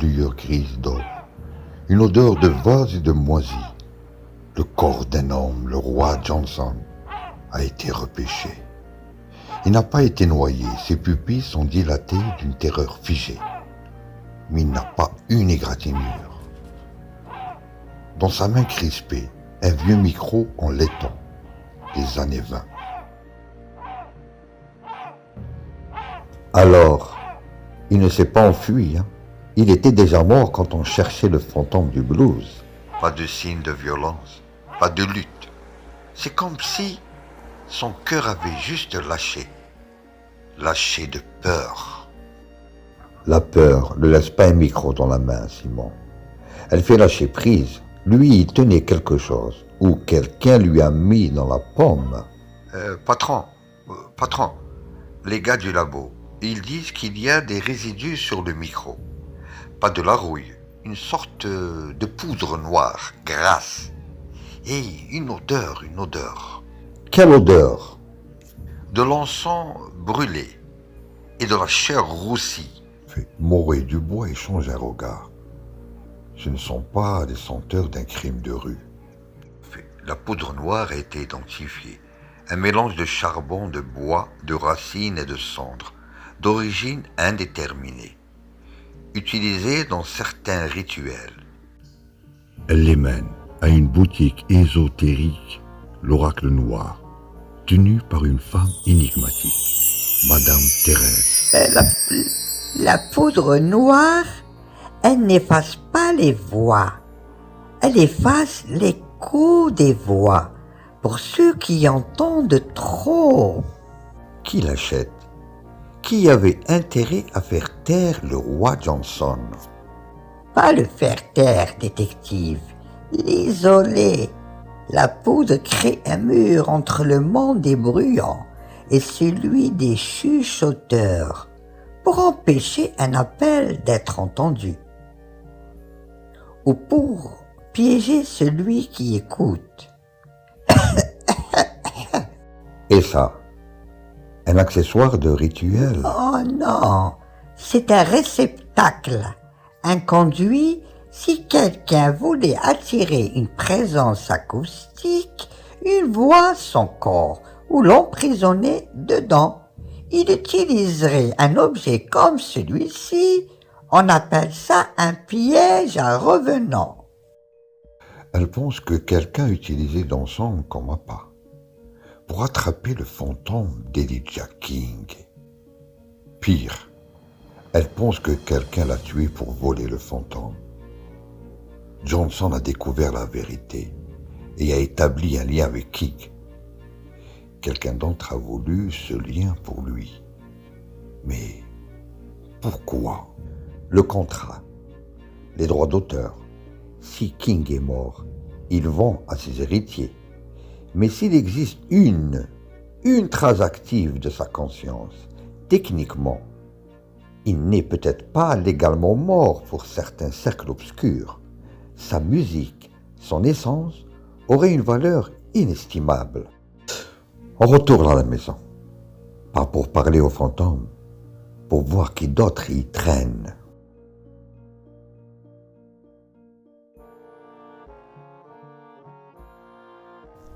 lueur grise d'or, une odeur de vase et de moisie. Le corps d'un homme, le roi Johnson, a été repêché. Il n'a pas été noyé, ses pupilles sont dilatées d'une terreur figée. Mais il n'a pas une égratignure. Dans sa main crispée, un vieux micro en laiton des années 20. Alors, il ne s'est pas enfui, hein. Il était déjà mort quand on cherchait le fantôme du blues. Pas de signe de violence, pas de lutte. C'est comme si son cœur avait juste lâché de peur. La peur ne laisse pas un micro dans la main, Simon. Elle fait lâcher prise. Lui, il tenait quelque chose, ou quelqu'un lui a mis dans la paume. Patron, les gars du labo, ils disent qu'il y a des résidus sur le micro. Pas de la rouille, une sorte de poudre noire, grasse. Et une odeur. Quelle odeur? De l'encens brûlé et de la chair roussie. Moreau et Dubois échangent un regard. Ce ne sont pas des senteurs d'un crime de rue. La poudre noire a été identifiée. Un mélange de charbon, de bois, de racines et de cendres, d'origine indéterminée, utilisée dans certains rituels. Elle les mène à une boutique ésotérique, l'Oracle Noir, tenue par une femme énigmatique, Madame Thérèse. La poudre noire, elle n'efface pas les voix. Elle efface l'écho des voix pour ceux qui entendent trop. Qui l'achète? Qui avait intérêt à faire taire le roi Johnson? Pas le faire taire, détective. L'isoler. La poudre crée un mur entre le monde des bruyants et celui des chuchoteurs pour empêcher un appel d'être entendu. Ou pour piéger celui qui écoute. Et ça, un accessoire de rituel? Oh non, c'est un réceptacle, un conduit si quelqu'un voulait attirer une présence acoustique, une voix, son corps, ou l'emprisonner dedans. Il utiliserait un objet comme celui-ci. On appelle ça un piège à revenant. Elle pense que quelqu'un a utilisé l'encens comme appât pour attraper le fantôme d'Elijah King. Pire, elle pense que quelqu'un l'a tué pour voler le fantôme. Johnson a découvert la vérité et a établi un lien avec King. Quelqu'un d'autre a voulu ce lien pour lui. Mais pourquoi? Le contrat, les droits d'auteur. Si King est mort, ils vont à ses héritiers. Mais s'il existe une trace active de sa conscience, techniquement, il n'est peut-être pas légalement mort pour certains cercles obscurs. Sa musique, son essence, aurait une valeur inestimable. On retourne à la maison, pas pour parler aux fantômes, pour voir qui d'autres y traînent.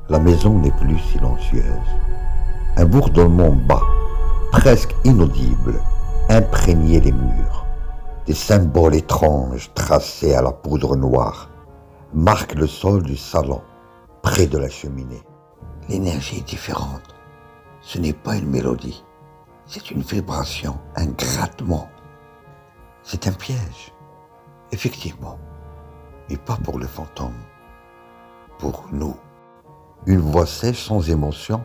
La maison n'est plus silencieuse. Un bourdonnement bas, presque inaudible, imprégnait les murs. Des symboles étranges tracés à la poudre noire marquent le sol du salon, près de la cheminée. L'énergie est différente. Ce n'est pas une mélodie. C'est une vibration, un grattement. C'est un piège, effectivement. Mais pas pour le fantôme. Pour nous. Une voix sèche sans émotion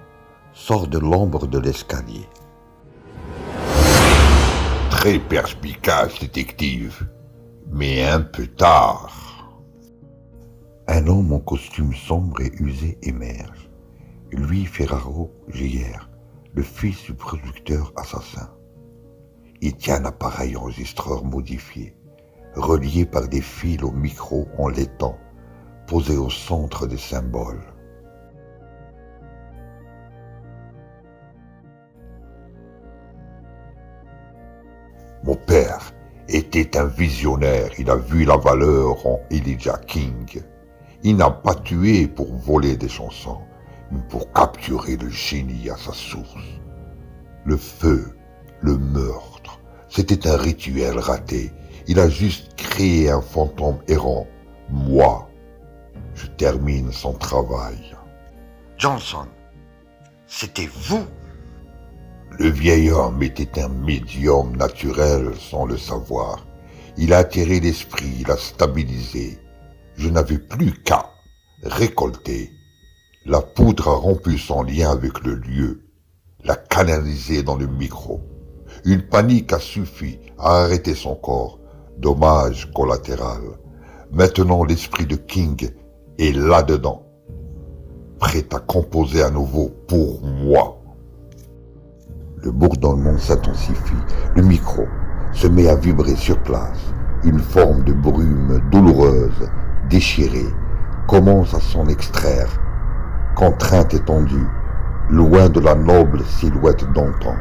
sort de l'ombre de l'escalier. Très perspicace, détective, mais un peu tard. Un homme en costume sombre et usé émerge. Louis Ferraro Gier, le fils du producteur assassin. Il tient un appareil enregistreur modifié, relié par des fils au micro en laiton, posé au centre des symboles. Mon père est C'était un visionnaire, il a vu la valeur en Elijah King. Il n'a pas tué pour voler des chansons, mais pour capturer le génie à sa source. Le feu, le meurtre, c'était un rituel raté. Il a juste créé un fantôme errant. Moi, je termine son travail. Johnson, c'était vous? Le vieil homme était un médium naturel sans le savoir. Il a attiré l'esprit, il a stabilisé. Je n'avais plus qu'à récolter. La poudre a rompu son lien avec le lieu, l'a canalisé dans le micro. Une panique a suffi à arrêter son corps. Dommage collatéral. Maintenant l'esprit de King est là-dedans, prêt à composer à nouveau pour moi. Le bourdonnement s'intensifie. Le micro se met à vibrer sur place. Une forme de brume douloureuse, déchirée, commence à s'en extraire. Contrainte et tendue, loin de la noble silhouette d'antan.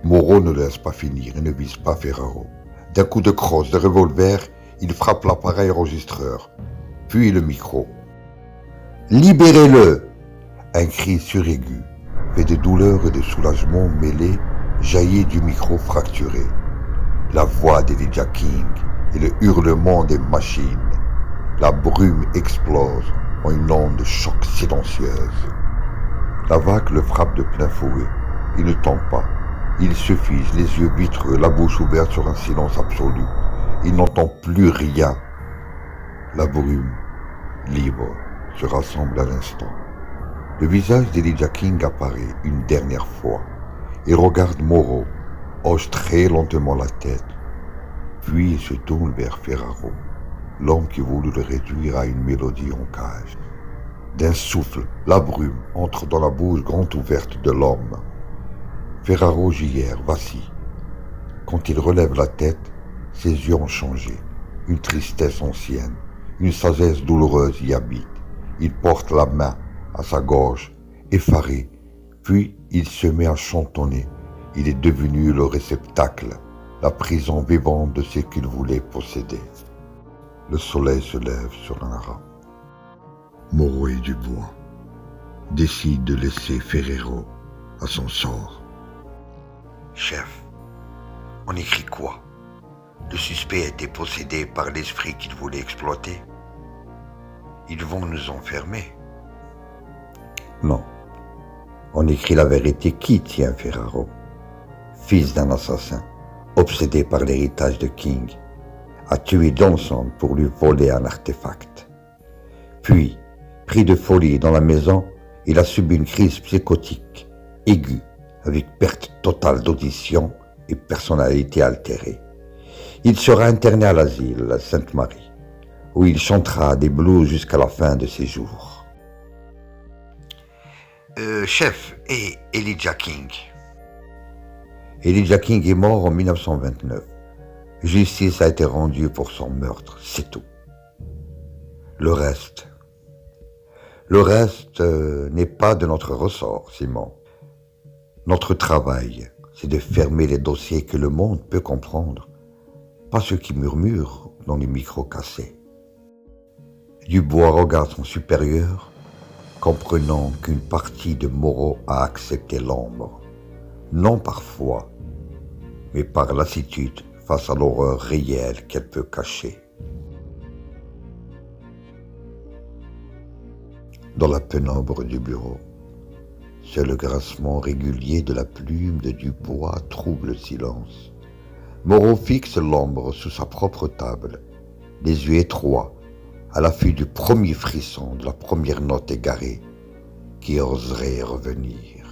Moreau ne laisse pas finir et ne vise pas Ferraro. D'un coup de crosse de revolver, il frappe l'appareil enregistreur, puis le micro. « Libérez-le » Un cri suraigu, fait de douleur et de soulagement mêlés, jaillit du micro fracturé. La voix d'Elijah King et le hurlement des machines. La brume explose en une onde de choc silencieuse. La vague le frappe de plein fouet. Il ne tombe pas. Il se fige, les yeux vitreux, la bouche ouverte sur un silence absolu. Il n'entend plus rien. La brume, libre, se rassemble à l'instant. Le visage d'Elijah King apparaît une dernière fois. Il regarde Moreau, hoche très lentement la tête, puis il se tourne vers Ferraro, l'homme qui voulut le réduire à une mélodie en cage. D'un souffle, la brume entre dans la bouche grande ouverte de l'homme. Ferraro J.R. vacille. Quand il relève la tête, ses yeux ont changé. Une tristesse ancienne, une sagesse douloureuse y habite. Il porte la main à sa gorge, effaré, puis il se met à chantonner. Il est devenu le réceptacle, la prison vivante de ce qu'il voulait posséder. Le soleil se lève sur un rat. Moreau et Dubois décident de laisser Ferrero à son sort. Chef, on écrit quoi? Le suspect a été possédé par l'esprit qu'il voulait exploiter. Ils vont nous enfermer. Non. On écrit la vérité qui tient Ferraro, fils d'un assassin, obsédé par l'héritage de King, a tué Johnson pour lui voler un artefact. Puis, pris de folie dans la maison, il a subi une crise psychotique, aiguë, avec perte totale d'audition et personnalité altérée. Il sera interné à l'asile Sainte-Marie, où il chantera des blues jusqu'à la fin de ses jours. Chef, et Elijah King? Elijah King est mort en 1929. Justice a été rendue pour son meurtre, c'est tout. Le reste n'est pas de notre ressort, Simon. Notre travail, c'est de fermer les dossiers que le monde peut comprendre, pas ceux qui murmurent dans les micros cassés. Dubois regarde son supérieur, comprenant qu'une partie de Moreau a accepté l'ombre, non par foi, mais par lassitude face à l'horreur réelle qu'elle peut cacher. Dans la pénombre du bureau, seul le grincement régulier de la plume de Dubois trouble le silence. Moreau fixe l'ombre sous sa propre table, les yeux étroits, à l'affût du premier frisson de la première note égarée qui oserait revenir.